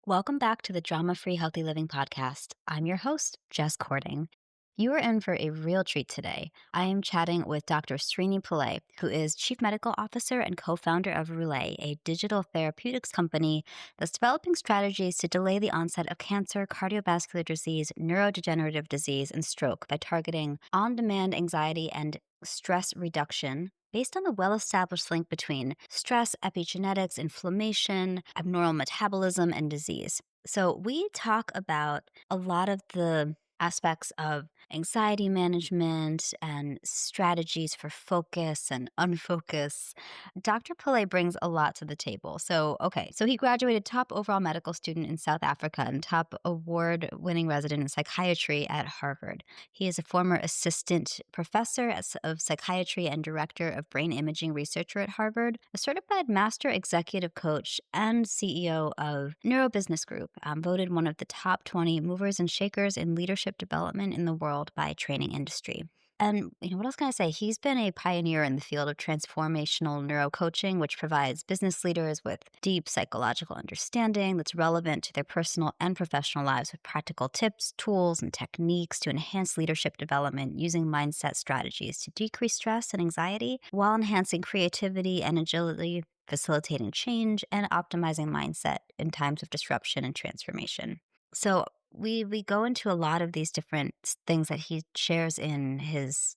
Welcome back to the Drama Free Healthy Living podcast. I'm your host, Jess Cording. You are in for a real treat today. I am chatting with Dr. Srini Pillay, who is Chief Medical Officer and co-founder of ReuLay, a digital therapeutics company that's developing strategies to delay the onset of cancer, cardiovascular disease, neurodegenerative disease, and stroke by targeting on-demand anxiety and stress reduction based on the well-established link between stress, epigenetics, inflammation, abnormal metabolism, and disease. So we talk about a lot of the aspects of anxiety management and strategies for focus and unfocus. Dr. Pillay brings a lot to the table. So he graduated top overall medical student in South Africa and top award-winning resident in psychiatry at Harvard. He is a former assistant professor of psychiatry and director of brain imaging researcher at Harvard, a certified master executive coach, and CEO of Neurobusiness Group, voted one of the top 20 movers and shakers in leadership development in the world by Training Industry. And what else can I say? He's been a pioneer in the field of transformational neurocoaching, which provides business leaders with deep psychological understanding that's relevant to their personal and professional lives with practical tips, tools, and techniques to enhance leadership development using mindset strategies to decrease stress and anxiety while enhancing creativity and agility, facilitating change, and optimizing mindset in times of disruption and transformation. So we go into a lot of these different things that he shares in his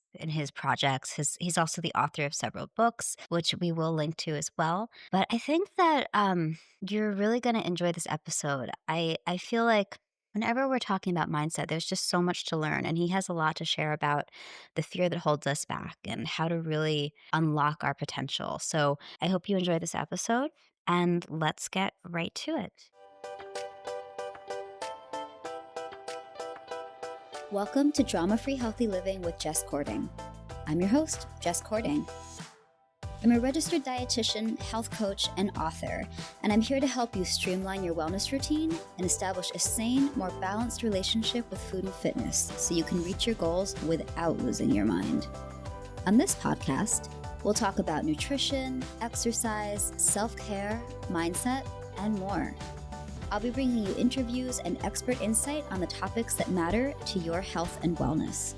projects. He's also the author of several books, which we will link to as well. But I think that you're really going to enjoy this episode. I feel like whenever we're talking about mindset, there's just so much to learn, and he has a lot to share about the fear that holds us back and how to really unlock our potential. So I hope you enjoy this episode, and let's get right to it. Welcome to Drama-Free Healthy Living with Jess Cording. I'm your host, Jess Cording. I'm a registered dietitian, health coach, and author, and I'm here to help you streamline your wellness routine and establish a sane, more balanced relationship with food and fitness so you can reach your goals without losing your mind. On this podcast, we'll talk about nutrition, exercise, self-care, mindset, and more. I'll be bringing you interviews and expert insight on the topics that matter to your health and wellness.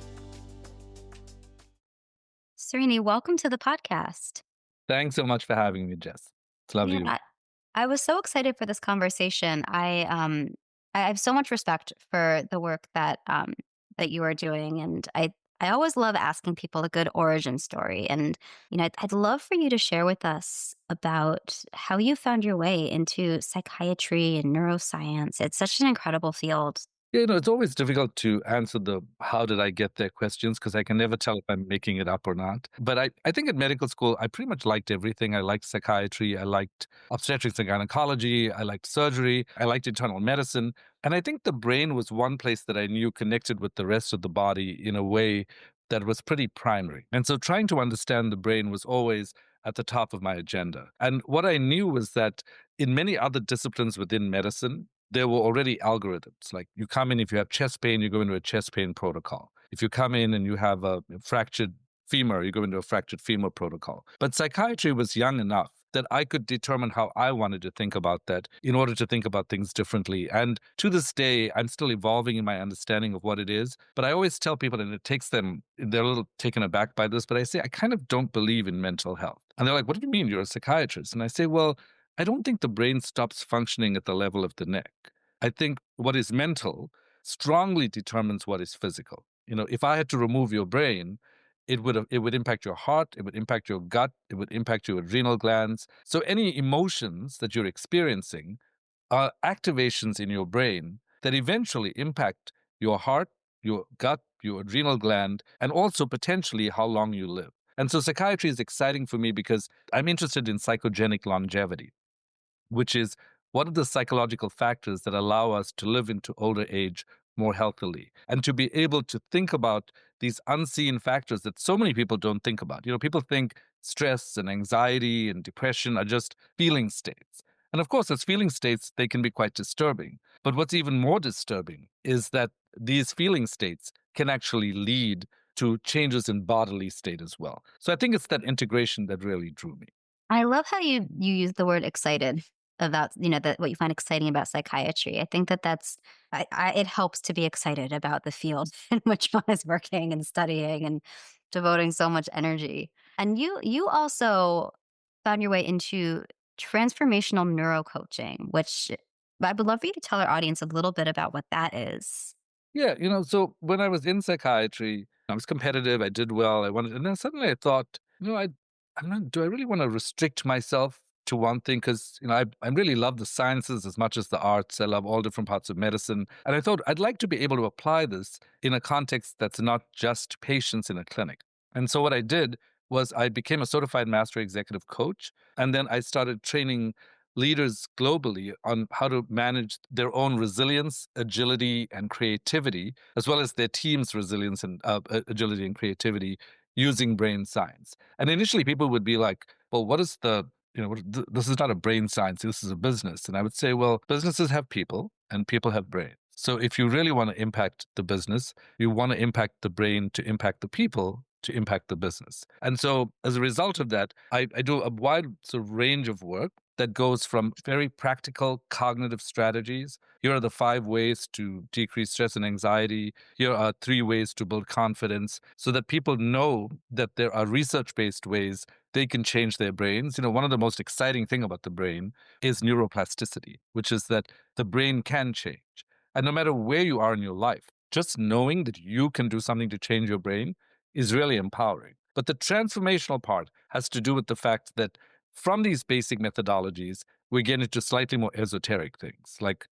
Srini, welcome to the podcast. Thanks so much for having me, Jess. It's lovely to be. I was so excited for this conversation. I have so much respect for the work that you are doing, and I always love asking people a good origin story. And I'd love for you to share with us about how you found your way into psychiatry and neuroscience. It's such an incredible field. Yeah, it's always difficult to answer the how did I get there questions because I can never tell if I'm making it up or not. But I think at medical school, I pretty much liked everything. I liked psychiatry. I liked obstetrics and gynecology. I liked surgery. I liked internal medicine. And I think the brain was one place that I knew connected with the rest of the body in a way that was pretty primary. And so trying to understand the brain was always at the top of my agenda. And what I knew was that in many other disciplines within medicine, there were already algorithms. Like you come in, if you have chest pain, you go into a chest pain protocol. If you come in and you have a fractured femur, you go into a fractured femur protocol. But psychiatry was young enough that I could determine how I wanted to think about that in order to think about things differently. And to this day, I'm still evolving in my understanding of what it is. But I always tell people, and it takes them, they're a little taken aback by this, but I say, I kind of don't believe in mental health. And they're like, what do you mean you're a psychiatrist? And I say, well, I don't think the brain stops functioning at the level of the neck. I think what is mental strongly determines what is physical. If I had to remove your brain, it would impact your heart, it would impact your gut, it would impact your adrenal glands. So any emotions that you're experiencing are activations in your brain that eventually impact your heart, your gut, your adrenal gland, and also potentially how long you live. And so psychiatry is exciting for me because I'm interested in psychogenic longevity, which is what are the psychological factors that allow us to live into older age more healthily and to be able to think about these unseen factors that so many people don't think about. People think stress and anxiety and depression are just feeling states. And of course, as feeling states, they can be quite disturbing. But what's even more disturbing is that these feeling states can actually lead to changes in bodily state as well. So I think it's that integration that really drew me. I love how you use the word excited. about, that what you find exciting about psychiatry. I think that it helps to be excited about the field in which one is working and studying and devoting so much energy. And you also found your way into transformational neurocoaching, which I would love for you to tell our audience a little bit about what that is. Yeah, so when I was in psychiatry, I was competitive, I did well, I wanted, and then suddenly I thought, I'm not, do I really want to restrict myself to one thing? Because, I really love the sciences as much as the arts. I love all different parts of medicine. And I thought I'd like to be able to apply this in a context that's not just patients in a clinic. And so what I did was I became a certified master executive coach. And then I started training leaders globally on how to manage their own resilience, agility, and creativity, as well as their team's resilience and agility and creativity using brain science. And initially, people would be like, well, what is this is not a brain science, this is a business. And I would say, well, businesses have people and people have brains. So if you really want to impact the business, you want to impact the brain to impact the people to impact the business. And so as a result of that, I do a wide sort of range of work that goes from very practical cognitive strategies. Here are the 5 ways to decrease stress and anxiety. Here are 3 ways to build confidence so that people know that there are research based ways they can change their brains. One of the most exciting thing about the brain is neuroplasticity, which is that the brain can change. And no matter where you are in your life, just knowing that you can do something to change your brain is really empowering. But the transformational part has to do with the fact that from these basic methodologies, we get into slightly more esoteric things like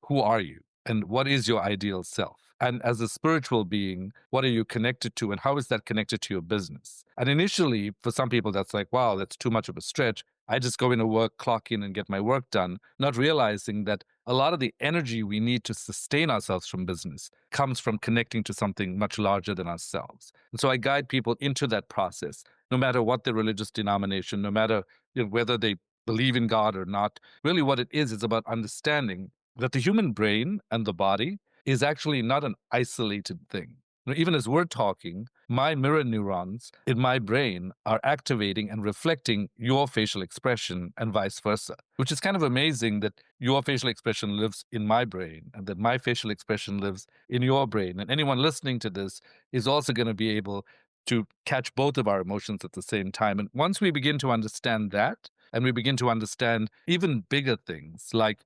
who are you? And what is your ideal self? And as a spiritual being, what are you connected to? And how is that connected to your business? And initially, for some people, that's like, wow, that's too much of a stretch. I just go into work, clock in, and get my work done, not realizing that a lot of the energy we need to sustain ourselves from business comes from connecting to something much larger than ourselves. And so I guide people into that process, no matter what their religious denomination, no matter whether they believe in God or not. Really, what it is about understanding that the human brain and the body is actually not an isolated thing. Even as we're talking, my mirror neurons in my brain are activating and reflecting your facial expression and vice versa, which is kind of amazing that your facial expression lives in my brain and that my facial expression lives in your brain. And anyone listening to this is also going to be able to catch both of our emotions at the same time. And once we begin to understand that, and we begin to understand even bigger things like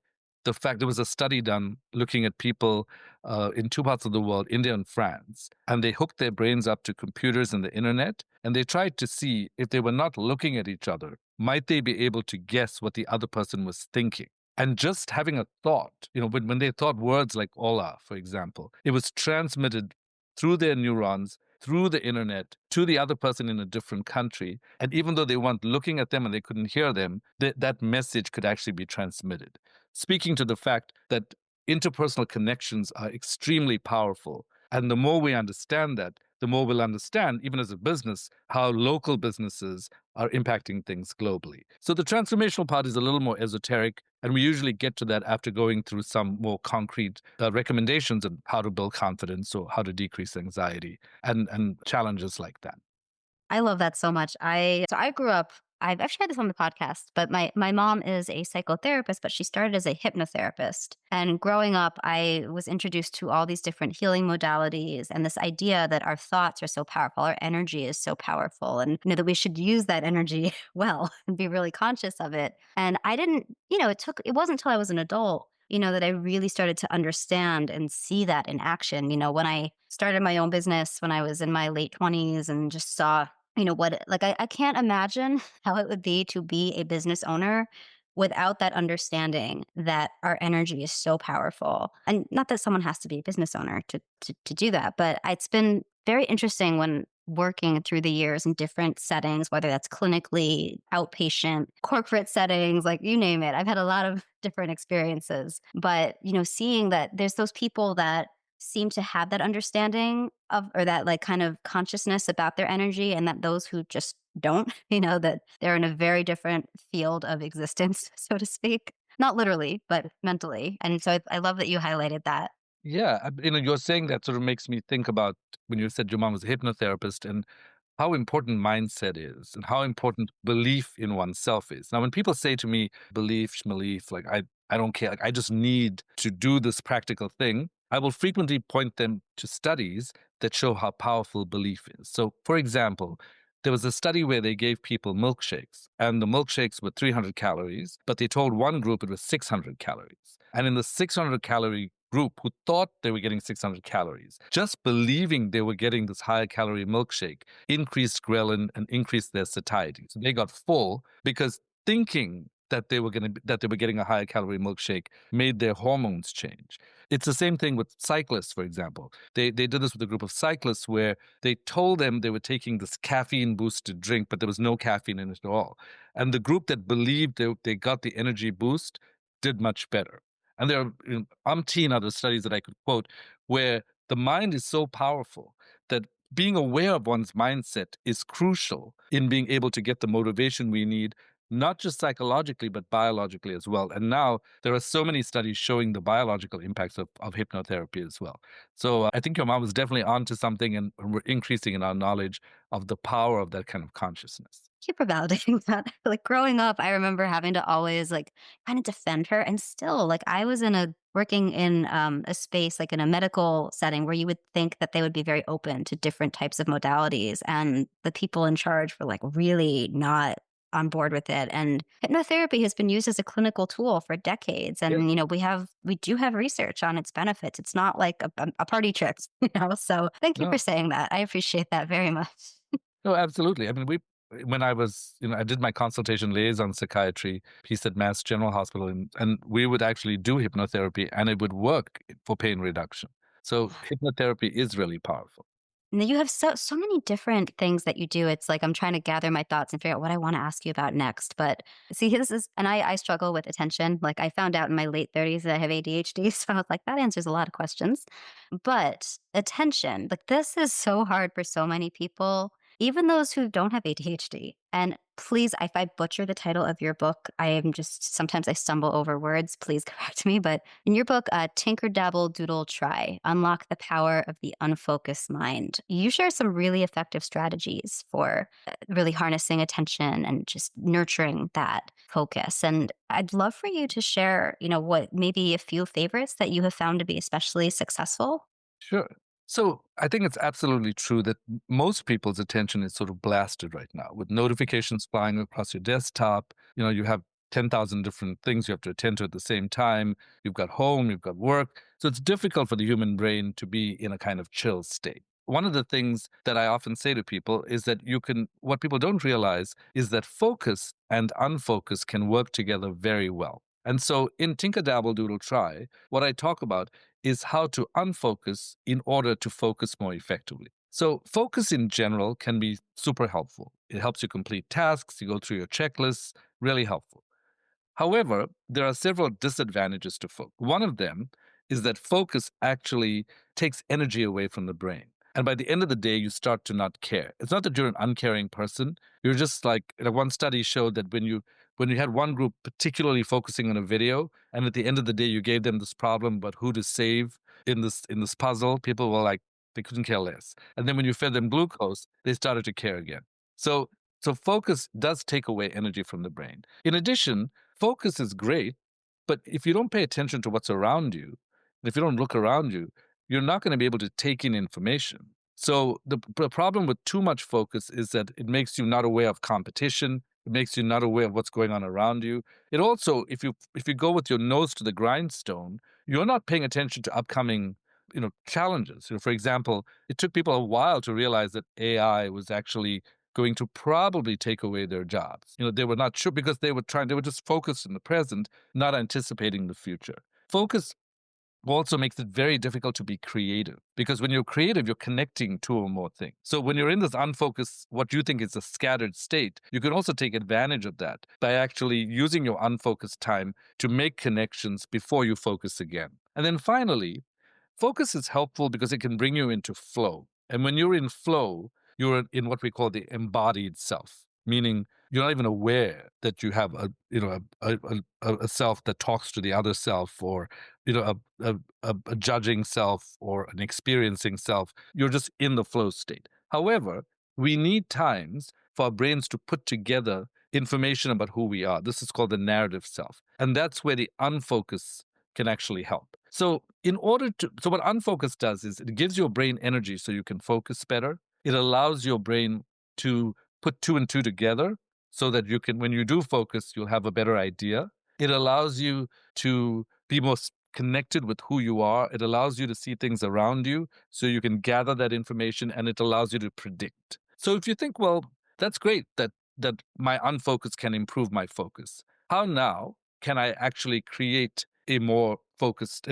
the fact there was a study done looking at people in 2 parts of the world, India and France, and they hooked their brains up to computers and the internet, and they tried to see if they were not looking at each other, might they be able to guess what the other person was thinking? And just having a thought, when they thought words like hola, for example, it was transmitted through their neurons, through the internet, to the other person in a different country. And even though they weren't looking at them and they couldn't hear them, that message could actually be transmitted. Speaking to the fact that interpersonal connections are extremely powerful. And the more we understand that, the more we'll understand, even as a business, how local businesses are impacting things globally. So the transformational part is a little more esoteric, and we usually get to that after going through some more concrete recommendations on how to build confidence or how to decrease anxiety and challenges like that. I love that so much. I grew up. I've actually had this on the podcast, but my mom is a psychotherapist, but she started as a hypnotherapist. And growing up, I was introduced to all these different healing modalities and this idea that our thoughts are so powerful, our energy is so powerful, and that we should use that energy well and be really conscious of it. And I didn't, it wasn't until I was an adult that I really started to understand and see that in action. When I started my own business when I was in my late 20s and just saw like I can't imagine how it would be to be a business owner without that understanding that our energy is so powerful. And not that someone has to be a business owner to do that, but it's been very interesting when working through the years in different settings, whether that's clinically, outpatient, corporate settings, like you name it. I've had a lot of different experiences, but seeing that there's those people that seem to have that understanding of, or that like kind of consciousness about their energy, and that those who just don't, that they're in a very different field of existence, so to speak. Not literally, but mentally. And so I love that you highlighted that. Yeah, you're saying that sort of makes me think about when you said your mom was a hypnotherapist and how important mindset is and how important belief in oneself is. Now, when people say to me, belief, like I don't care, like I just need to do this practical thing, I will frequently point them to studies that show how powerful belief is. So, for example, there was a study where they gave people milkshakes, and the milkshakes were 300 calories, but they told one group it was 600 calories. And in the 600 calorie group who thought they were getting 600 calories, just believing they were getting this higher calorie milkshake increased ghrelin and increased their satiety. So they got full because thinking that they were getting a higher calorie milkshake made their hormones change. It's the same thing with cyclists, for example. They did this with a group of cyclists where they told them they were taking this caffeine boosted drink, but there was no caffeine in it at all. And the group that believed they got the energy boost did much better. And there are umpteen other studies that I could quote where the mind is so powerful that being aware of one's mindset is crucial in being able to get the motivation we need, not just psychologically, but biologically as well. And now there are so many studies showing the biological impacts of hypnotherapy as well. So I think your mom was definitely onto something, and we're increasing in our knowledge of the power of that kind of consciousness. Keep for validating that. Like growing up, I remember having to always like kind of defend her. And still, like I was working in a space, like in a medical setting where you would think that they would be very open to different types of modalities. And the people in charge were like really not on board with it. And hypnotherapy has been used as a clinical tool for decades. Yeah. And, we do have research on its benefits. It's not like a party trick, So thank you for No, saying that. I appreciate that very much. no, absolutely. I mean, when I was, I did my consultation liaison psychiatry piece at Mass General Hospital, and we would actually do hypnotherapy, and it would work for pain reduction. So hypnotherapy is really powerful. And you have so many different things that you do. It's like I'm trying to gather my thoughts and figure out what I want to ask you about next. But see, this is, and I struggle with attention. Like I found out in my late 30s that I have ADHD. So I was like, that answers a lot of questions. But attention, like this is so hard for so many people, even those who don't have ADHD. And please, if I butcher the title of your book, I am just sometimes I stumble over words. Please correct me. But in your book, Tinker Dabble Doodle Try Unlock the Power of the Unfocused Mind, you share some really effective strategies for really harnessing attention and just nurturing that focus. And I'd love for you to share, what maybe a few favorites that you have found to be especially successful. Sure. So I think it's absolutely true that most people's attention is sort of blasted right now with notifications flying across your desktop. You have 10,000 different things you have to attend to at the same time. You've got home, you've got work. So it's difficult for the human brain to be in a kind of chill state. One of the things that I often say to people is that what people don't realize is that focus and unfocus can work together very well. And so in Tinker Dabble Doodle Try, what I talk about is how to unfocus in order to focus more effectively. So, focus in general can be super helpful. It helps you complete tasks, you go through your checklists, really helpful. However, there are several disadvantages to focus. One of them is that focus actually takes energy away from the brain. And by the end of the day, you start to not care. It's not that you're an uncaring person. You're just like, one study showed that when you had one group particularly focusing on a video, and at the end of the day you gave them this problem about who to save in this puzzle, people were like, they couldn't care less. And then when you fed them glucose, they started to care again. So so focus does take away energy from the brain. In addition, focus is great, but if you don't pay attention to what's around you, if you don't look around you, you're not going to be able to take in information. So the problem with too much focus is that it makes you not aware of competition. It makes you not aware of what's going on around you. It also, if you go with your nose to the grindstone, you're not paying attention to upcoming challenges. For example, it took people a while to realize that AI was actually going to probably take away their jobs. They were not sure because they were just focused in the present, not anticipating the future. Focus also makes it very difficult to be creative because when you're creative, you're connecting two or more things. So when you're in this unfocused, what you think is a scattered state, you can also take advantage of that by actually using your unfocused time to make connections before you focus again. And then finally, focus is helpful because it can bring you into flow. And when you're in flow, you're in what we call the embodied self, meaning you're not even aware that you have a self that talks to the other self, or a judging self or an experiencing self. You're just in the flow state. However, we need times for our brains to put together information about who we are. This is called the narrative self. And that's where the unfocus can actually help. So, so what unfocus does is it gives your brain energy so you can focus better. It allows your brain to put two and two together so that you can, when you do focus, you'll have a better idea. It allows you to be more connected with who you are. It allows you to see things around you so you can gather that information, and it allows you to predict. So if you think, well, that's great that my unfocus can improve my focus. How now can I actually create a more focused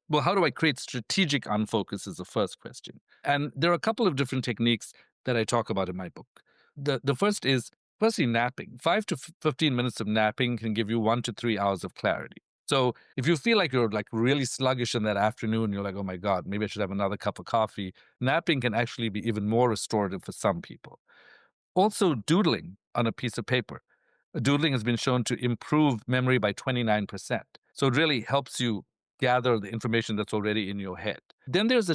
well, how do I create strategic unfocus is the first question. And there are a couple of different techniques that I talk about in my book. The first is firstly napping. 15 minutes of napping can give you 1 to 3 hours of clarity. So if you feel like you're like really sluggish in that afternoon, you're like, oh my God, maybe I should have another cup of coffee. Napping can actually be even more restorative for some people. Also, doodling on a piece of paper. Doodling has been shown to improve memory by 29%. So it really helps you gather the information that's already in your head. Then there's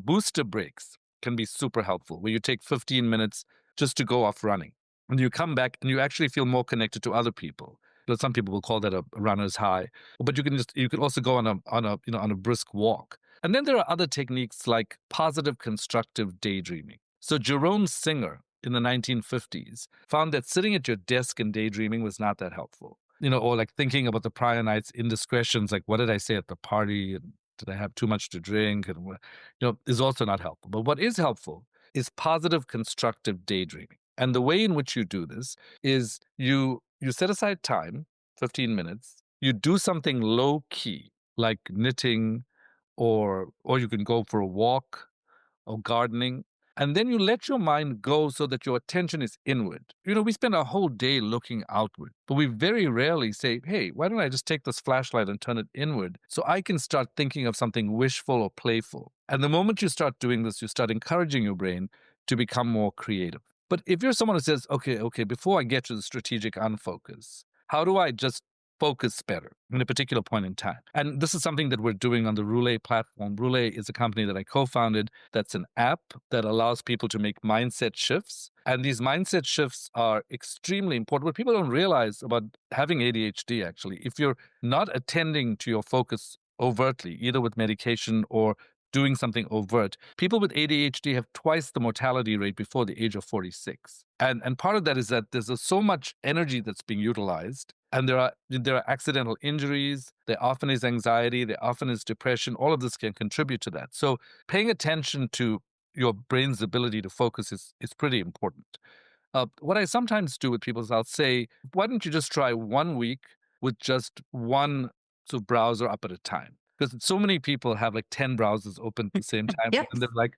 booster breaks can be super helpful, where you take 15 minutes just to go off running. And you come back and you actually feel more connected to other people. Some people will call that a runner's high, but you can also go on a brisk walk. And then there are other techniques like positive constructive daydreaming. So Jerome Singer in the 1950s found that sitting at your desk and daydreaming was not that helpful. Or like thinking about the prior night's indiscretions, like what did I say at the party, and did I have too much to drink, and is also not helpful. But what is helpful is positive constructive daydreaming. And the way in which you do this is you set aside time, 15 minutes, you do something low key like knitting, or you can go for a walk or gardening. And then you let your mind go so that your attention is inward. We spend our whole day looking outward, but we very rarely say, hey, why don't I just take this flashlight and turn it inward so I can start thinking of something wishful or playful? And the moment you start doing this, you start encouraging your brain to become more creative. But if you're someone who says, okay, before I get to the strategic unfocus, how do I just focus better in a particular point in time? And this is something that we're doing on the ReuLay platform. ReuLay is a company that I co-founded. That's an app that allows people to make mindset shifts. And these mindset shifts are extremely important. What people don't realize about having ADHD, actually, if you're not attending to your focus overtly, either with medication or doing something overt, people with ADHD have twice the mortality rate before the age of 46. And part of that is that there's so much energy that's being utilized, and there are accidental injuries, there often is anxiety, there often is depression. All of this can contribute to that. So paying attention to your brain's ability to focus is pretty important. What I sometimes do with people is I'll say, why don't you just try 1 week with just one sort of browser up at a time? Because so many people have like 10 browsers open at the same time, Yes. and they're like,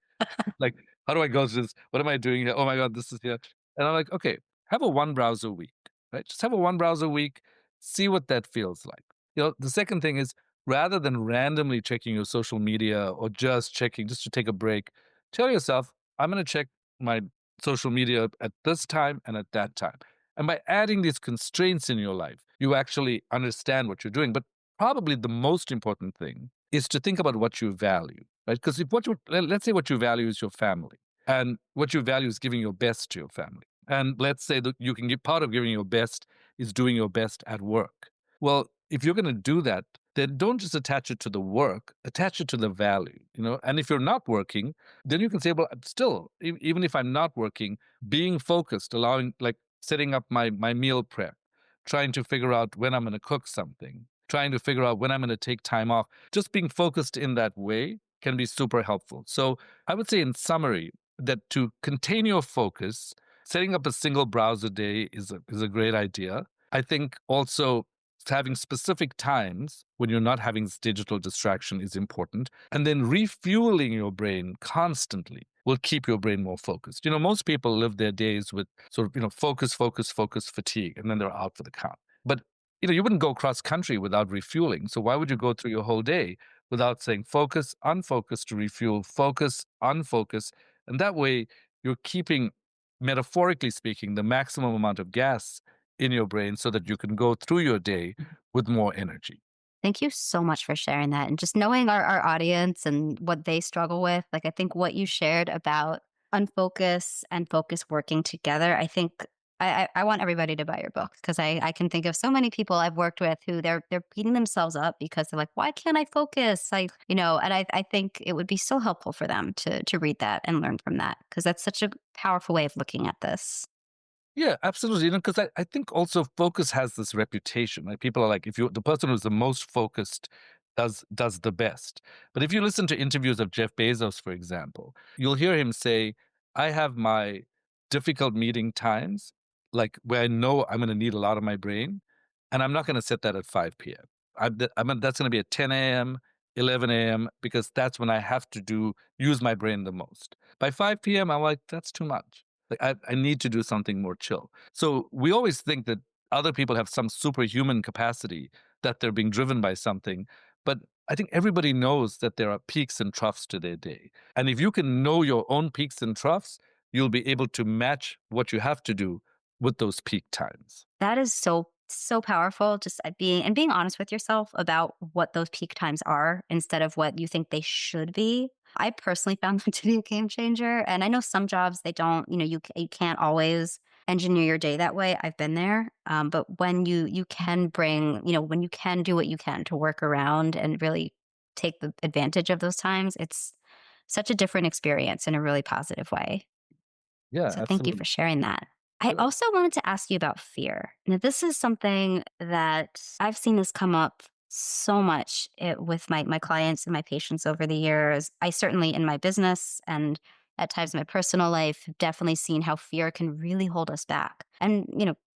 how do I go to this? What am I doing here? Oh my God, this is here. And I'm like, okay, have a one browser week, right? Just have a one browser week, see what that feels like. The second thing is, rather than randomly checking your social media or just checking just to take a break, tell yourself, I'm going to check my social media at this time and at that time. And by adding these constraints in your life, you actually understand what you're doing. But probably the most important thing is to think about what you value, right? Because if let's say what you value is your family, and what you value is giving your best to your family. And let's say that you can give part of giving your best is doing your best at work. Well, if you're going to do that, then don't just attach it to the work, attach it to the value. And if you're not working, then you can say, well, still, even if I'm not working, being focused, allowing, like, setting up my meal prep, trying to figure out when I'm going to cook something, trying to figure out when I'm going to take time off, just being focused in that way can be super helpful. So I would say, in summary, that to contain your focus, setting up a single browser day is a great idea. I think also having specific times when you're not having this digital distraction is important. And then refueling your brain constantly will keep your brain more focused. Most people live their days with sort of, focus fatigue, and then they're out for the count. But, you wouldn't go cross country without refueling. So why would you go through your whole day without saying focus, unfocus to refuel, focus, unfocus? And that way you're keeping, metaphorically speaking, the maximum amount of gas in your brain so that you can go through your day with more energy. Thank you so much for sharing that. And just knowing our audience and what they struggle with, like, I think what you shared about unfocus and focus working together. I think I want everybody to buy your book because I can think of so many people I've worked with who they're beating themselves up because they're like, why can't I focus? And I think it would be so helpful for them to read that and learn from that because that's such a powerful way of looking at this. Yeah, absolutely. Because I think also focus has this reputation. Like people are like, if you the person who's the most focused does the best. But if you listen to interviews of Jeff Bezos, for example, you'll hear him say, I have my difficult meeting times, like where I know I'm gonna need a lot of my brain, and I'm not gonna set that at 5 p.m. That's gonna be at 10 a.m., 11 a.m., because that's when I have to use my brain the most. By 5 p.m., I'm like, that's too much. Like I need to do something more chill. So we always think that other people have some superhuman capacity, that they're being driven by something. But I think everybody knows that there are peaks and troughs to their day. And if you can know your own peaks and troughs, you'll be able to match what you have to do with those peak times. That is so powerful. Just being honest with yourself about what those peak times are instead of what you think they should be. I personally found them to be a game changer. And I know some jobs they don't. You can't always engineer your day that way. I've been there, but when you can bring when you can do what you can to work around and really take the advantage of those times, it's such a different experience in a really positive way. Yeah, So thank you for absolutely. sharing that. I Sure. also wanted to ask you about fear. Now, this is something that I've seen this come up so much with my clients and my patients over the years. I certainly, in my business and at times in my personal life, have definitely seen how fear can really hold us back and,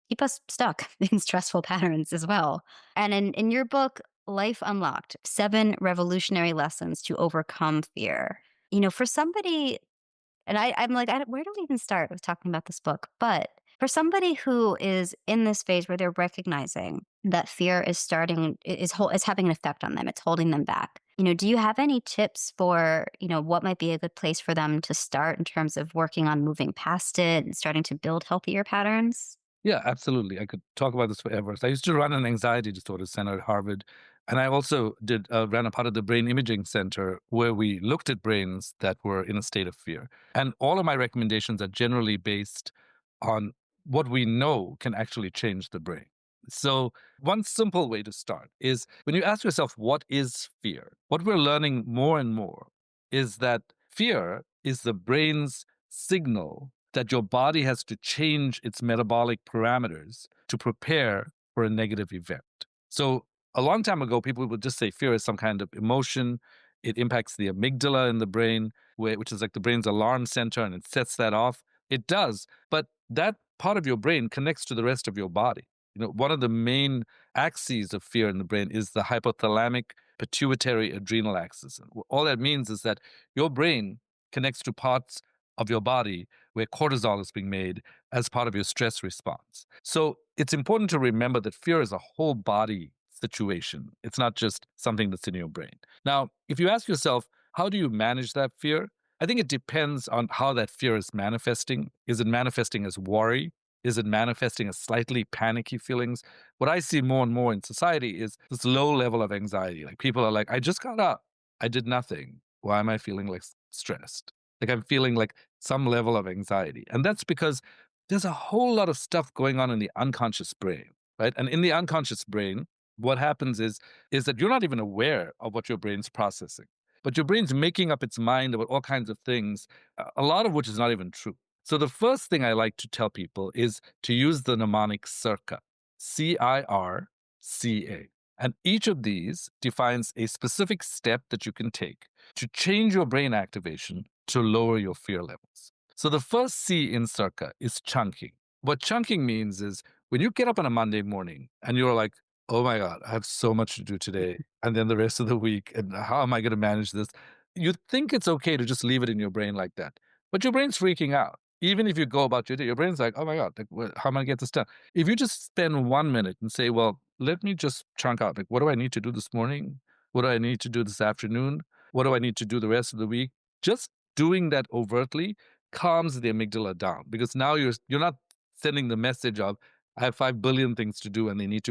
keep us stuck in stressful patterns as well. And in your book, Life Unlocked, 7 Revolutionary Lessons to Overcome Fear. For somebody and I'm like, where do we even start with talking about this book? But for somebody who is in this phase where they're recognizing that fear is having an effect on them, it's holding them back. Do you have any tips for what might be a good place for them to start in terms of working on moving past it and starting to build healthier patterns? Yeah, absolutely. I could talk about this forever. So I used to run an anxiety disorder center at Harvard, and I also ran a part of the brain imaging center where we looked at brains that were in a state of fear. And all of my recommendations are generally based on what we know can actually change the brain. So one simple way to start is when you ask yourself, what is fear? What we're learning more and more is that fear is the brain's signal that your body has to change its metabolic parameters to prepare for a negative event. So, a long time ago, people would just say fear is some kind of emotion. It impacts the amygdala in the brain, which is like the brain's alarm center, and it sets that off. It does, but that part of your brain connects to the rest of your body. One of the main axes of fear in the brain is the hypothalamic pituitary adrenal axis. And all that means is that your brain connects to parts of your body where cortisol is being made as part of your stress response. So it's important to remember that fear is a whole body situation. It's not just something that's in your brain. Now, if you ask yourself, how do you manage that fear? I think it depends on how that fear is manifesting. Is it manifesting as worry? Is it manifesting as slightly panicky feelings? What I see more and more in society is this low level of anxiety. Like people are like, I just got up. I did nothing. Why am I feeling like stressed? Like I'm feeling like some level of anxiety. And that's because there's a whole lot of stuff going on in the unconscious brain, right? And in the unconscious brain, what happens is that you're not even aware of what your brain's processing. But your brain's making up its mind about all kinds of things, a lot of which is not even true. So the first thing I like to tell people is to use the mnemonic CIRCA, CIRCA. And each of these defines a specific step that you can take to change your brain activation to lower your fear levels. So the first C in CIRCA is chunking. What chunking means is when you get up on a Monday morning and you're like, oh my God, I have so much to do today. And then the rest of the week, and how am I going to manage this? You think it's okay to just leave it in your brain like that. But your brain's freaking out. Even if you go about your day, your brain's like, oh my God, like, how am I going to get this done? If you just spend 1 minute and say, well, let me just chunk out, like, what do I need to do this morning? What do I need to do this afternoon? What do I need to do the rest of the week? Just doing that overtly calms the amygdala down because now you're not sending the message of I have 5 billion things to do and they need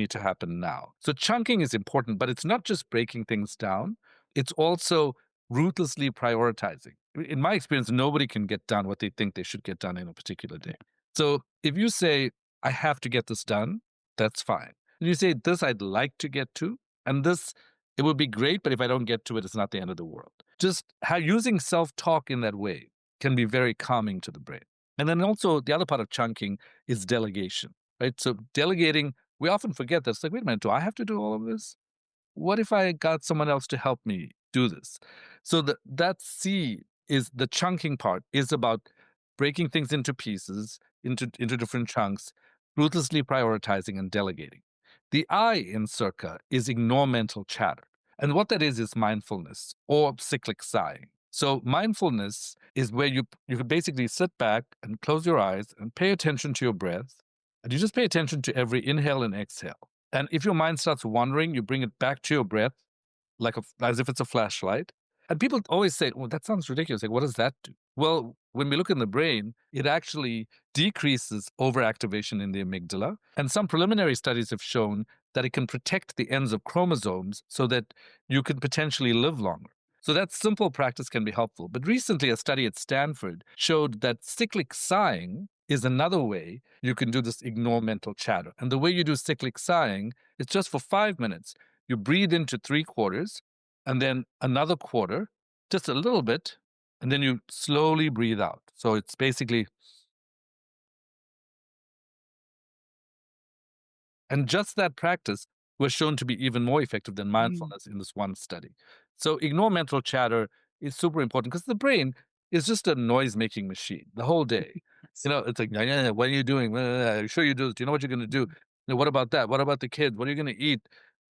to happen now. So chunking is important, but it's not just breaking things down. It's also ruthlessly prioritizing. In my experience, nobody can get done what they think they should get done in a particular day. So if you say, I have to get this done, that's fine. And you say, this I'd like to get to, and this, it would be great, but if I don't get to it, it's not the end of the world. Just how using self talk in that way can be very calming to the brain. And then also, the other part of chunking is delegation, right? So delegating, we often forget that. It's like, wait a minute, do I have to do all of this? What if I got someone else to help me do this? So that C is the chunking part is about breaking things into pieces, into different chunks, ruthlessly prioritizing and delegating. The I in CIRCA is ignore mental chatter. And what that is mindfulness or cyclic sighing. So mindfulness is where you could basically sit back and close your eyes and pay attention to your breath. And you just pay attention to every inhale and exhale. And if your mind starts wandering, you bring it back to your breath, as if it's a flashlight. And people always say, "Well, that sounds ridiculous. Like, what does that do?" Well, when we look in the brain, it actually decreases overactivation in the amygdala. And some preliminary studies have shown that it can protect the ends of chromosomes so that you could potentially live longer. So that simple practice can be helpful. But recently, a study at Stanford showed that cyclic sighing is another way you can do this ignore mental chatter. And the way you do cyclic sighing is just for 5 minutes. You breathe into 3/4 and then another quarter, just a little bit, and then you slowly breathe out. So it's basically, and just that practice was shown to be even more effective than mindfulness in this one study. So ignore mental chatter is super important because the brain is just a noise making machine the whole day. It's like, "Yeah, yeah, yeah, what are you doing? Are you sure you do this? Do you know what you're going to do? What about that? What about the kids? What are you going to eat?"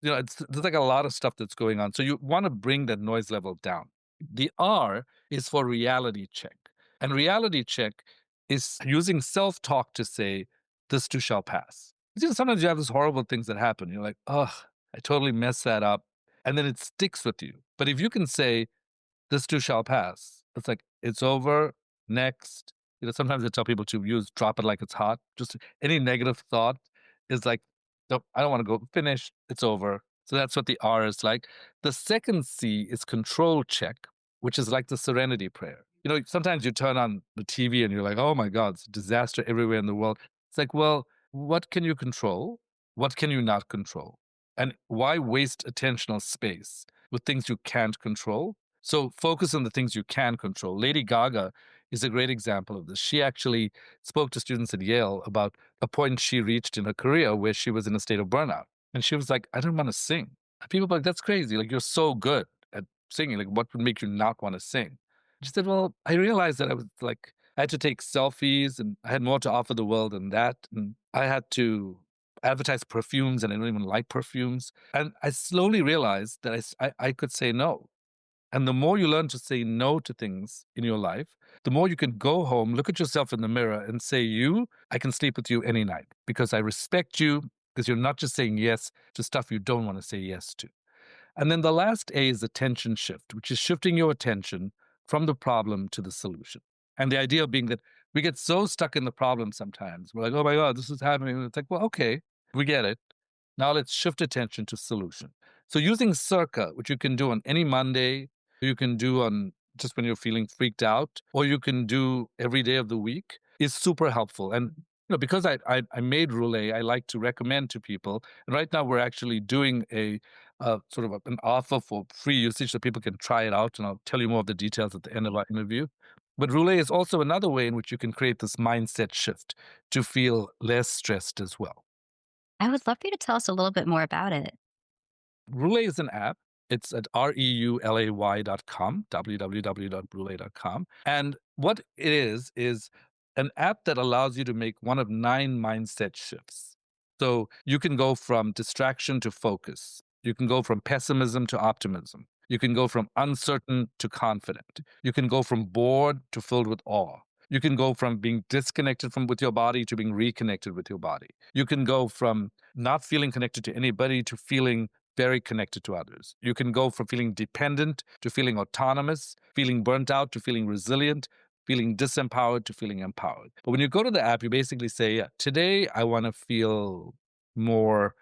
There's like a lot of stuff that's going on. So you want to bring that noise level down. The R is for reality check. And reality check is using self talk to say, this too shall pass. Sometimes you have these horrible things that happen. You're like, oh, I totally messed that up. And then it sticks with you. But if you can say, this too shall pass, it's like, it's over, next. Sometimes I tell people to use drop it like it's hot. Just any negative thought is like, nope, I don't want to go finish. It's over. So that's what the R is like. The second C is control check, which is like the serenity prayer. Sometimes you turn on the TV and you're like, oh my God, it's a disaster everywhere in the world. It's like, well, what can you control? What can you not control? And why waste attentional space with things you can't control? So focus on the things you can control. Lady Gaga is a great example of this. She actually spoke to students at Yale about a point she reached in her career where she was in a state of burnout. And she was like, I don't want to sing. And people were like, that's crazy. Like, you're so good at singing. Like, what would make you not want to sing? She said, well, I realized that I had to take selfies and I had more to offer the world than that. And I had to advertise perfumes and I don't even like perfumes. And I slowly realized that I could say no. And the more you learn to say no to things in your life, the more you can go home, look at yourself in the mirror and say, I can sleep with you any night because I respect you, because you're not just saying yes to stuff you don't want to say yes to. And then the last A is attention shift, which is shifting your attention from the problem to the solution. And the idea being that we get so stuck in the problem sometimes. We're like, oh my God, this is happening. And it's like, well, okay, we get it. Now let's shift attention to solution. So using CIRCA, which you can do on any Monday, you can do on just when you're feeling freaked out, or you can do every day of the week, is super helpful. And because I made ReuLay, I like to recommend to people. And right now we're actually doing a sort of an offer for free usage so people can try it out. And I'll tell you more of the details at the end of our interview. But ReuLay is also another way in which you can create this mindset shift to feel less stressed as well. I would love for you to tell us a little bit more about it. ReuLay is an app. It's at reulay.com, www.reulay.com. And what it is an app that allows you to make one of 9 mindset shifts. So you can go from distraction to focus. You can go from pessimism to optimism. You can go from uncertain to confident. You can go from bored to filled with awe. You can go from being disconnected with your body to being reconnected with your body. You can go from not feeling connected to anybody to feeling very connected to others. You can go from feeling dependent to feeling autonomous, feeling burnt out to feeling resilient, feeling disempowered to feeling empowered. But when you go to the app, you basically say, yeah, today I want to feel more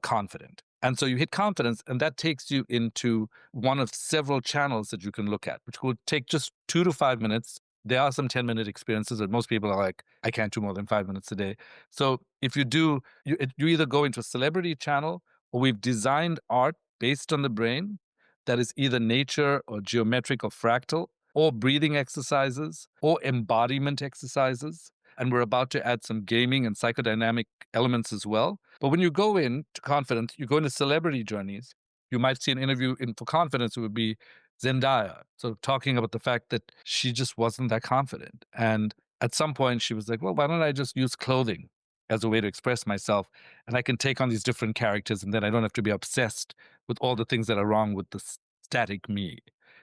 confident. And so you hit confidence, and that takes you into one of several channels that you can look at, which will take just 2 to 5 minutes. There are some 10-minute experiences, but most people are like, I can't do more than 5 minutes a day. So if you do, you either go into a celebrity channel, or we've designed art based on the brain that is either nature or geometric or fractal, or breathing exercises, or embodiment exercises. And we're about to add some gaming and psychodynamic elements as well. But when you go into confidence, you go into celebrity journeys. You might see an interview in for confidence. It would be Zendaya, so talking about the fact that she just wasn't that confident. And at some point, she was like, "Well, why don't I just use clothing as a way to express myself, and I can take on these different characters, and then I don't have to be obsessed with all the things that are wrong with the static me."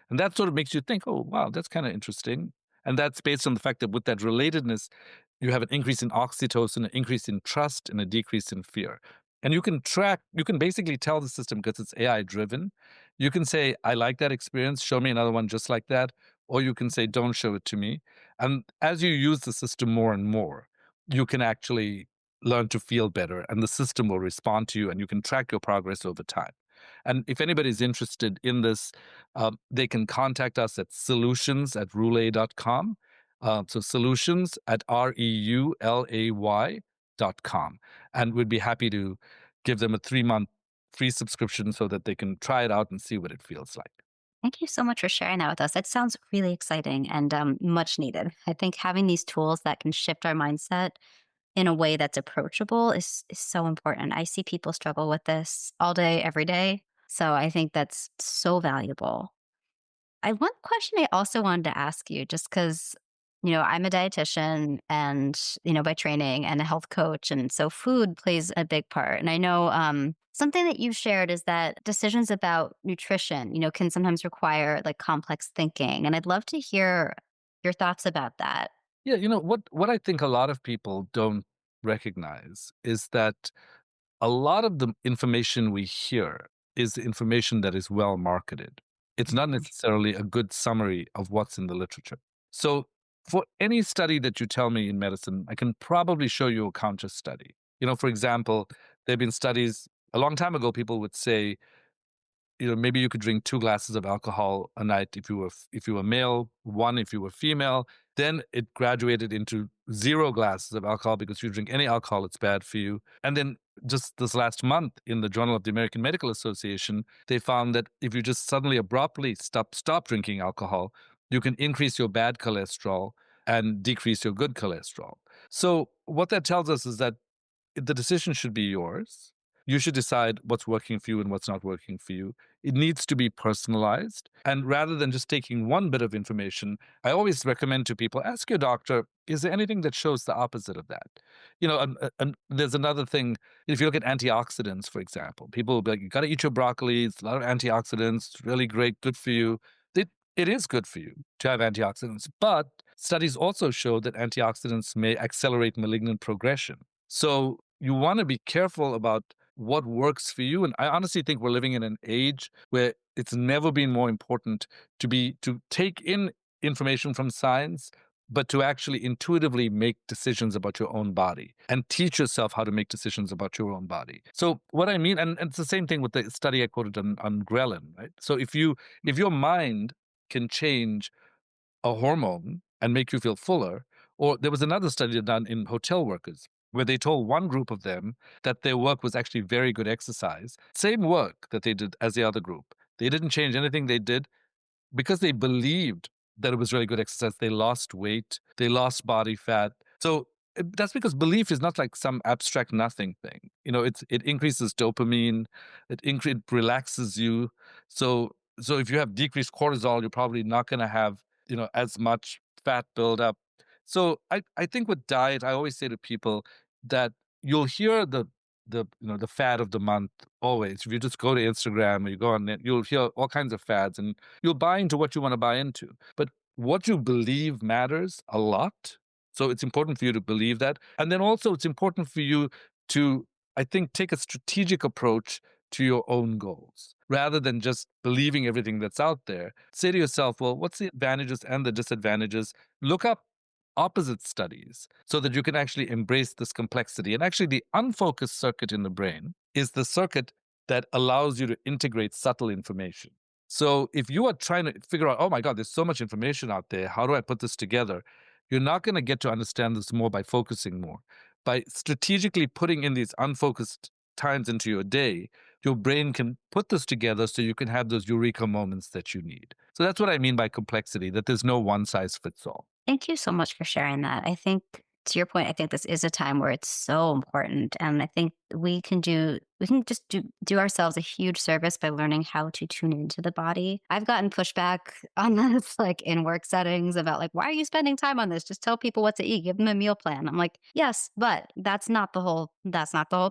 And that sort of makes you think, "Oh, wow, that's kind of interesting." And that's based on the fact that with that relatedness, you have an increase in oxytocin, an increase in trust, and a decrease in fear. And you can basically tell the system, because it's AI driven, you can say, I like that experience, show me another one just like that. Or you can say, don't show it to me. And as you use the system more and more, you can actually learn to feel better, and the system will respond to you, and you can track your progress over time. And if anybody's interested in this, they can contact us at solutions@reulay.com. So solutions at REULAY.com. And we'd be happy to give them a 3-month free subscription so that they can try it out and see what it feels like. Thank you so much for sharing that with us. That sounds really exciting and much needed. I think having these tools that can shift our mindset in a way that's approachable is so important. I see people struggle with this all day, every day. So I think that's so valuable. I one question I also wanted to ask you, just because, I'm a dietitian and, by training and a health coach. And so food plays a big part. And I know something that you've shared is that decisions about nutrition, can sometimes require like complex thinking. And I'd love to hear your thoughts about that. Yeah, what I think a lot of people don't recognize is that a lot of the information we hear is information that is well marketed. It's not necessarily a good summary of what's in the literature. So, for any study that you tell me in medicine, I can probably show you a counter study. For example, there have been studies a long time ago, people would say, maybe you could drink 2 glasses of alcohol a night if you were male, one if you were female. Then it graduated into 0 glasses of alcohol, because if you drink any alcohol, it's bad for you. And then just this last month, in the Journal of the American Medical Association, they found that if you just suddenly abruptly stop drinking alcohol, you can increase your bad cholesterol and decrease your good cholesterol. So what that tells us is that the decision should be yours. You should decide what's working for you and what's not working for you. It needs to be personalized. And rather than just taking one bit of information, I always recommend to people, ask your doctor, is there anything that shows the opposite of that? And there's another thing. If you look at antioxidants, for example, people will be like, you got to eat your broccoli. It's a lot of antioxidants. It's really great, good for you. It is good for you to have antioxidants. But studies also show that antioxidants may accelerate malignant progression. So you want to be careful about what works for you. And I honestly think we're living in an age where it's never been more important to take in information from science, but to actually intuitively make decisions about your own body and teach yourself how to make decisions about your own body. So what I mean, and it's the same thing with the study I quoted on ghrelin, right? So if your mind can change a hormone and make you feel fuller. Or there was another study done in hotel workers where they told one group of them that their work was actually very good exercise, same work that they did as the other group. They didn't change anything they did, because they believed that it was really good exercise. They lost weight, they lost body fat. So that's because belief is not like some abstract nothing thing. It increases dopamine, it relaxes you. So if you have decreased cortisol, you're probably not going to have as much fat buildup. So I think with diet, I always say to people that you'll hear the fad of the month always. If you just go to Instagram or you go on it, you'll hear all kinds of fads, and you'll buy into what you want to buy into. But what you believe matters a lot. So it's important for you to believe that. And then also it's important for you to, I think, take a strategic approach to your own goals rather than just believing everything that's out there. Say to yourself, well, what's the advantages and the disadvantages? Look up opposite studies so that you can actually embrace this complexity. And actually, the unfocused circuit in the brain is the circuit that allows you to integrate subtle information. So if you are trying to figure out, oh my God, there's so much information out there, how do I put this together? You're not going to get to understand this more by focusing more. By strategically putting in these unfocused times into your day, your brain can put this together so you can have those eureka moments that you need. So that's what I mean by complexity, that there's no one size fits all. Thank you so much for sharing that. I think, to your point, I think this is a time where it's so important. And I think we can just do ourselves a huge service by learning how to tune into the body. I've gotten pushback on this, like in work settings about like, why are you spending time on this? Just tell people what to eat, give them a meal plan. I'm like, yes, but that's not the whole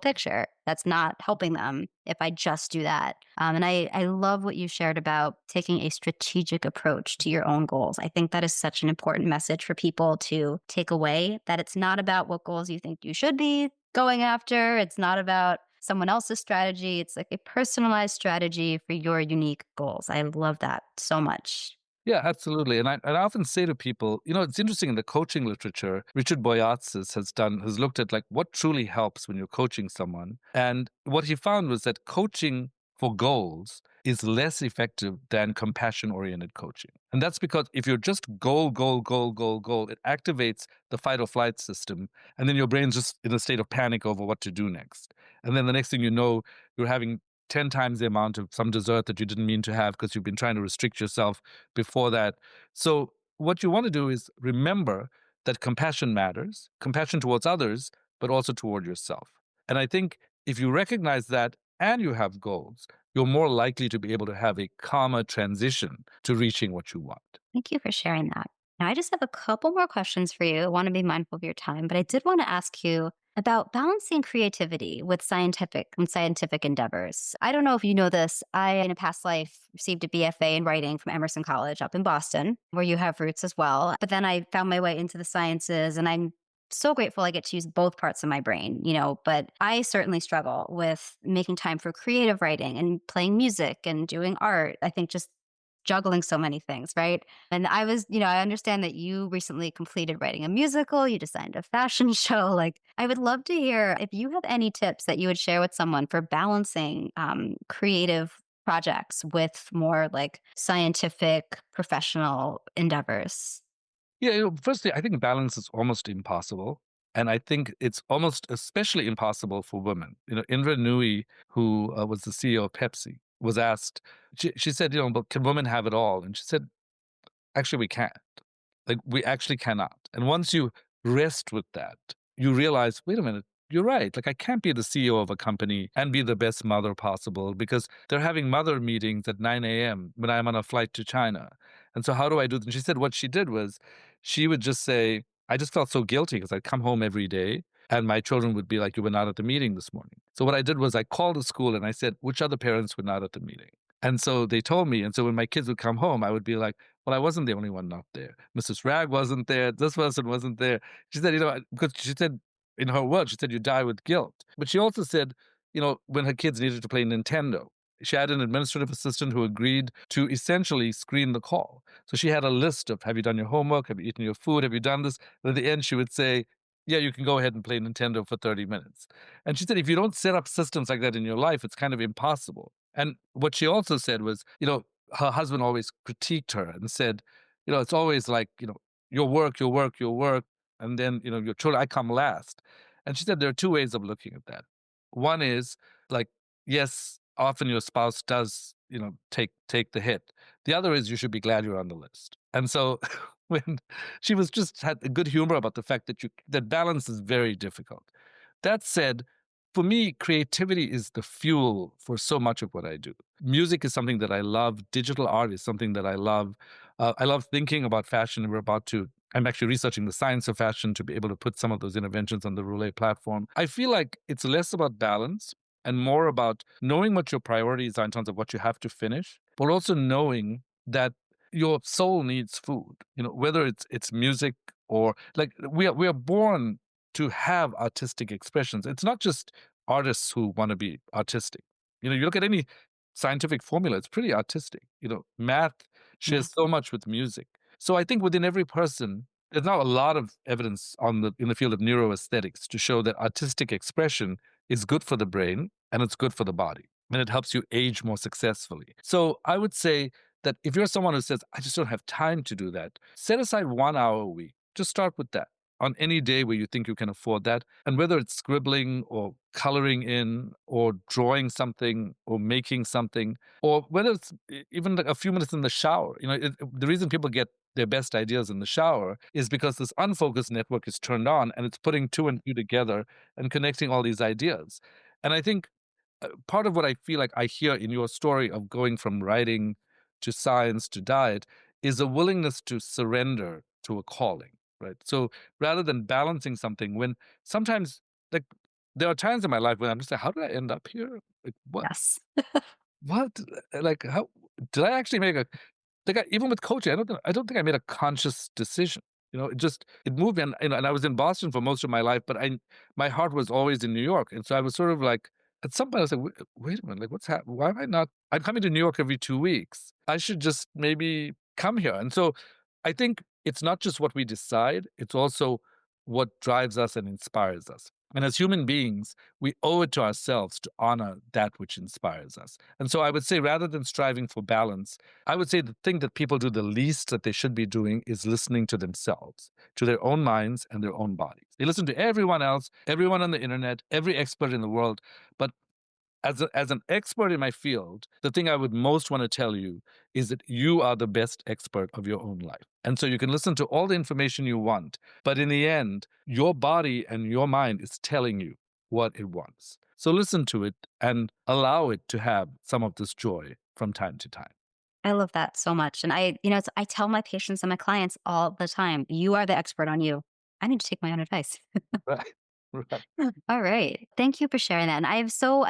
picture. That's not helping them if I just do that. And I love what you shared about taking a strategic approach to your own goals. I think that is such an important message for people to take away, that it's not about what goals you think you should be going after. It's not about someone else's strategy. It's like a personalized strategy for your unique goals. I love that so much. Yeah, absolutely. And I often say to people, it's interesting in the coaching literature, Richard Boyatzis has looked at like what truly helps when you're coaching someone. And what he found was that coaching for goals is less effective than compassion oriented coaching. And that's because if you're just goal, goal, goal, goal, goal, it activates the fight or flight system. And then your brain's just in a state of panic over what to do next. And then the next thing you know, you're having 10 times the amount of some dessert that you didn't mean to have because you've been trying to restrict yourself before that. So, what you want to do is remember that compassion matters, compassion towards others, but also toward yourself. And I think if you recognize that and you have goals, you're more likely to be able to have a calmer transition to reaching what you want. Thank you for sharing that. Now, I just have a couple more questions for you. I want to be mindful of your time, but I did want to ask you about balancing creativity with scientific endeavors. I don't know if you know this. I, in a past life, received a BFA in writing from Emerson College up in Boston, where you have roots as well. But then I found my way into the sciences, and I'm so grateful I get to use both parts of my brain, but I certainly struggle with making time for creative writing and playing music and doing art. I think just juggling so many things, right? And I understand that you recently completed writing a musical, you designed a fashion show. Like, I would love to hear if you have any tips that you would share with someone for balancing creative projects with more like scientific, professional endeavors. Yeah, firstly, I think balance is almost impossible. And I think it's almost especially impossible for women. Indra Nooyi, who was the CEO of Pepsi, was asked, she said, but can women have it all? And she said, actually, we can't. Like, we actually cannot. And once you rest with that, you realize, wait a minute, you're right. Like, I can't be the CEO of a company and be the best mother possible because they're having mother meetings at 9 a.m. when I'm on a flight to China. And so, how do I do this? And she said what she did was she would just say, I just felt so guilty because I'd come home every day and my children would be like, you were not at the meeting this morning. So, what I did was I called the school and I said, which other parents were not at the meeting? And so they told me. And so when my kids would come home, I would be like, well, I wasn't the only one not there. Mrs. Rag wasn't there. This person wasn't there. She said, because she said in her words, she said, you die with guilt. But she also said, when her kids needed to play Nintendo, she had an administrative assistant who agreed to essentially screen the call. So she had a list of, have you done your homework? Have you eaten your food? Have you done this? And at the end, she would say, yeah, you can go ahead and play Nintendo for 30 minutes. And she said, if you don't set up systems like that in your life, it's kind of impossible. And what she also said was, her husband always critiqued her and said, it's always like, your work, your work, your work. And then, your children, I come last. And she said there are two ways of looking at that. One is like, yes, often your spouse does, take the hit. The other is you should be glad you're on the list. And so when she was just had a good humor about the fact that balance is very difficult. That said, for me, creativity is the fuel for so much of what I do. Music is something that I love. Digital art is something that I love. I love thinking about fashion. I'm actually researching the science of fashion to be able to put some of those interventions on the ReuLay platform. I feel like it's less about balance and more about knowing what your priorities are in terms of what you have to finish, but also knowing that your soul needs food. Whether it's music or like we are born to have artistic expressions. It's not just artists who want to be artistic. You look at any scientific formula, it's pretty artistic. Math shares so much with music. So I think within every person, there's now a lot of evidence in the field of neuroaesthetics to show that artistic expression is good for the brain and it's good for the body. and it helps you age more successfully. So I would say that if you're someone who says, I just don't have time to do that, set aside 1 hour a week. Just start with that on any day where you think you can afford that. And whether it's scribbling or coloring in or drawing something or making something, or whether it's even like a few minutes in the shower, the reason people get their best ideas in the shower is because this unfocused network is turned on and it's putting two and two together and connecting all these ideas. And I think part of what I feel like I hear in your story of going from writing to science to diet is a willingness to surrender to a calling, right? So rather than balancing something, when sometimes, like, there are times in my life when I'm just like, how did I end up here? Like, Yes. what, like, how did I actually make a, like, even with coaching, I don't think I made a conscious decision. It moved me, and I was in Boston for most of my life, but my heart was always in New York, and so I was sort of like, at some point, I was like, wait a minute, like, what's happening? Why am I not? I'm coming to New York every 2 weeks. I should just maybe come here. And so, I think it's not just what we decide; it's also what drives us and inspires us. And as human beings, we owe it to ourselves to honor that which inspires us. And so, I would say, rather than striving for balance, I would say the thing that people do the least that they should be doing is listening to themselves, to their own minds and their own bodies. They listen to everyone else, everyone on the internet, every expert in the world. But as an expert in my field, the thing I would most want to tell you is that you are the best expert of your own life. And so you can listen to all the information you want, but in the end, your body and your mind is telling you what it wants. So listen to it and allow it to have some of this joy from time to time. I love that so much. And I tell my patients and my clients all the time, you are the expert on you. I need to take my own advice. Right. Right. All right. Thank you for sharing that. And I so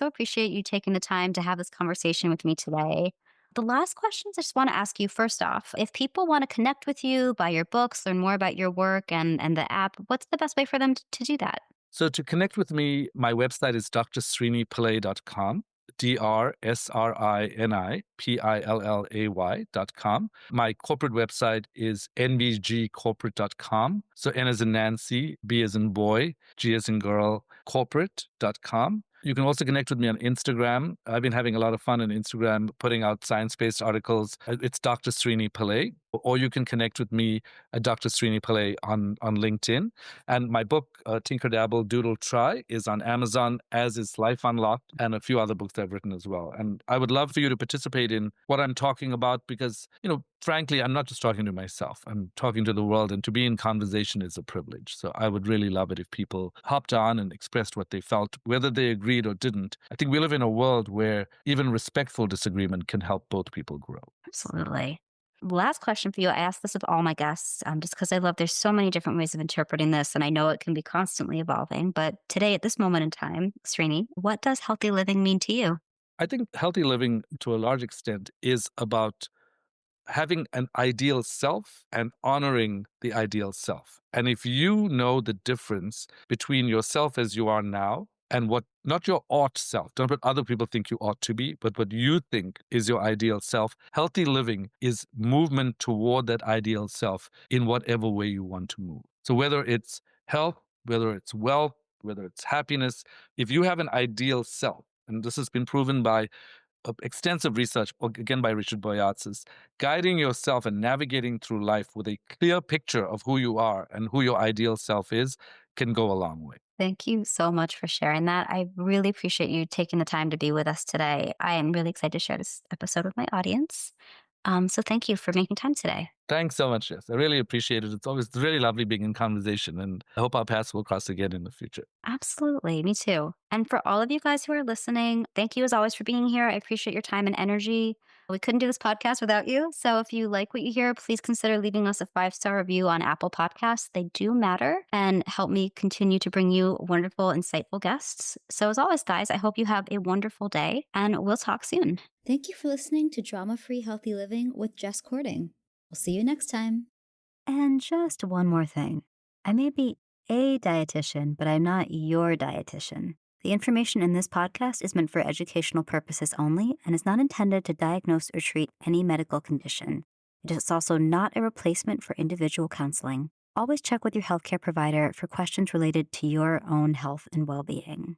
appreciate you taking the time to have this conversation with me today. The last questions I just want to ask you first off, if people want to connect with you, buy your books, learn more about your work and the app, what's the best way for them to do that? So to connect with me, my website is drsrinipillay.com, DRSRINIPILLAY.com. My corporate website is nbgcorporate.com. So N as in Nancy, B as in boy, G as in girl, corporate.com. You can also connect with me on Instagram. I've been having a lot of fun on Instagram, putting out science-based articles. It's Dr. Srini Pillay. Or you can connect with me at Dr. Srini Pillay on LinkedIn. And my book, Tinker Dabble Doodle Try, is on Amazon, as is Life Unlocked, and a few other books I've written as well. And I would love for you to participate in what I'm talking about because, frankly, I'm not just talking to myself. I'm talking to the world, and to be in conversation is a privilege. So I would really love it if people hopped on and expressed what they felt, whether they agreed or didn't. I think we live in a world where even respectful disagreement can help both people grow. Absolutely. Last question for you. I ask this of all my guests, just because I love there's so many different ways of interpreting this, and I know it can be constantly evolving. But today, at this moment in time, Srini, what does healthy living mean to you? I think healthy living, to a large extent, is about having an ideal self and honoring the ideal self. And if you know the difference between yourself as you are now and what, not your ought self, not what other people think you ought to be, but what you think is your ideal self, healthy living is movement toward that ideal self in whatever way you want to move. So whether it's health, whether it's wealth, whether it's happiness, if you have an ideal self, and this has been proven by extensive research, again by Richard Boyatzis, guiding yourself and navigating through life with a clear picture of who you are and who your ideal self is can go a long way. Thank you so much for sharing that. I really appreciate you taking the time to be with us today. I am really excited to share this episode with my audience. So thank you for making time today. Thanks so much, Jess. I really appreciate it. It's always really lovely being in conversation, and I hope our paths will cross again in the future. Absolutely. Me too. And for all of you guys who are listening, thank you as always for being here. I appreciate your time and energy. We couldn't do this podcast without you. So if you like what you hear, please consider leaving us a 5-star review on Apple Podcasts. They do matter and help me continue to bring you wonderful, insightful guests. So as always, guys, I hope you have a wonderful day and we'll talk soon. Thank you for listening to Drama Free Healthy Living with Jess Cording. We'll see you next time. And just one more thing. I may be a dietitian, but I'm not your dietitian. The information in this podcast is meant for educational purposes only and is not intended to diagnose or treat any medical condition. It is also not a replacement for individual counseling. Always check with your healthcare provider for questions related to your own health and well-being.